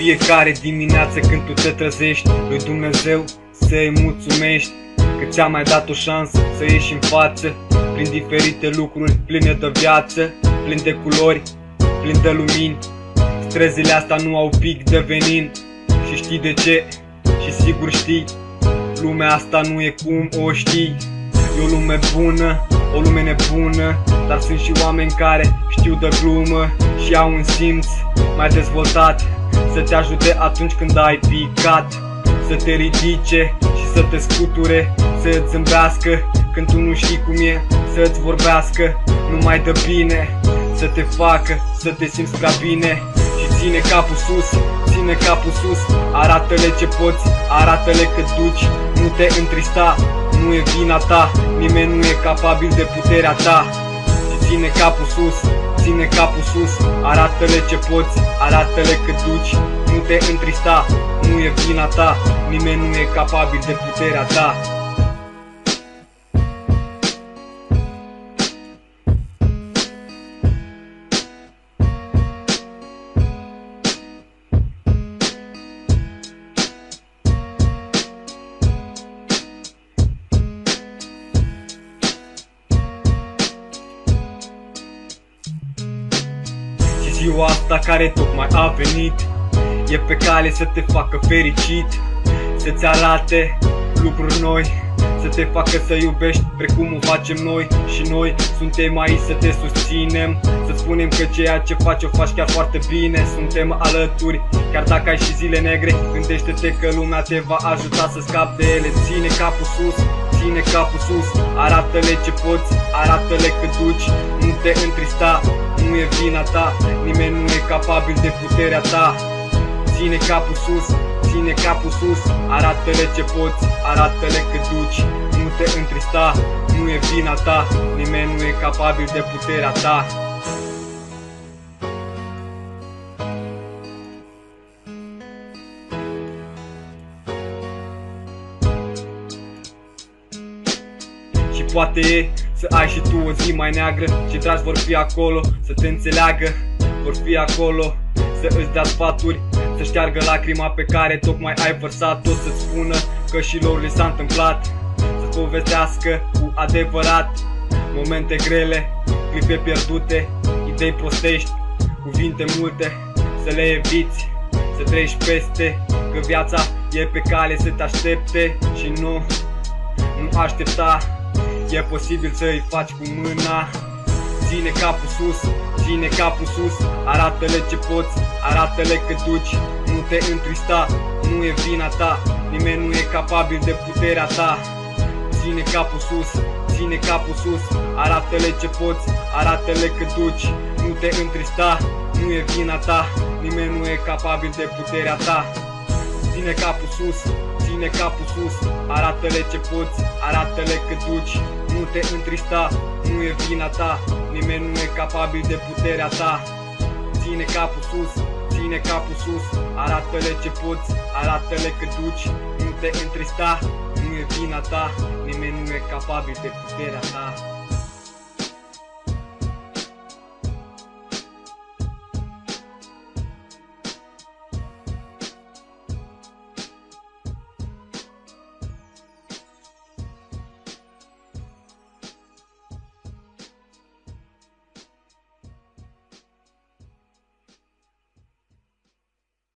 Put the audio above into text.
fiecare dimineață când tu te trezești, lui Dumnezeu să-i mulțumești că ți-a mai dat o șansă să ieși în față prin diferite lucruri pline de viață, plin de culori, plin de lumini. Străzile astea nu au pic de venin și știi de ce? Și sigur știi, lumea asta nu e cum o știi. E o lume bună, o lume nebună, dar sunt și oameni care știu de glumă și au un simț mai dezvoltat să te ajute atunci când ai picat, să te ridice și să te scuture, să-ți zâmbească când tu nu știi cum e, să-ți vorbească numai de bine, să te facă să te simți prea bine. Și ține capul sus, ține capul sus, arată-le ce poți, arată-le cât duci, nu te întrista, nu e vina ta, nimeni nu e capabil de puterea ta. Și ține capul sus, ține capul sus, arată-le ce poți, arată-le cât duci, nu te întrista, nu e vina ta, nimeni nu e capabil de puterea ta. Ziua asta care tocmai a venit e pe cale să te facă fericit, să-ți arate lucruri noi, să te facă să iubești precum o facem noi. Și noi suntem aici să te susținem, să spunem că ceea ce faci o faci chiar foarte bine. Suntem alături, chiar dacă ai și zile negre, gândește-te că lumea te va ajuta să scapi de ele. Ține capul sus, ține capul sus, arată-le ce poți, arată-le cât duci, nu te întrista, nu e vina ta, nimeni nu e capabil de puterea ta. Ține capul sus, ține capul sus, arată-le ce poți, arată-le cât duci, nu te întrista, nu e vina ta, nimeni nu e capabil de puterea ta. Și poate e să ai și tu o zi mai neagră, și dragi vor fi acolo să te înțeleagă, vor fi acolo să îți dea sfaturi, să șteargă lacrima pe care tocmai ai vărsat-o, să-ți spună că și lor li s-a întâmplat, să-ți povestească cu adevărat momente grele, clipe pierdute, idei prostești, cuvinte multe, să le eviți, să treci peste, că viața e pe cale să te aștepte. Și nu aștepta, e posibil să-i faci cu mâna. Ține capul sus, ține capul sus, arată-le ce poți, arată-le cât duci, nu te întrista, nu e vina ta, nimeni nu e capabil de puterea ta. Ține capul sus, ține capul sus, arată-le ce poți, arată-le cât duci, nu te întrista, nu e vina ta, nimeni nu e capabil de puterea ta. Ține capul sus, ține capul sus, arată-le ce poți, arată-le cât duci, nu te întrista, nu e vina ta, nimeni nu e capabil de puterea ta. Ține capul sus, ține capul sus, arată-le ce poți, arată-le cât duci, nu te întrista, nu e vina ta, nimeni nu e capabil de puterea ta.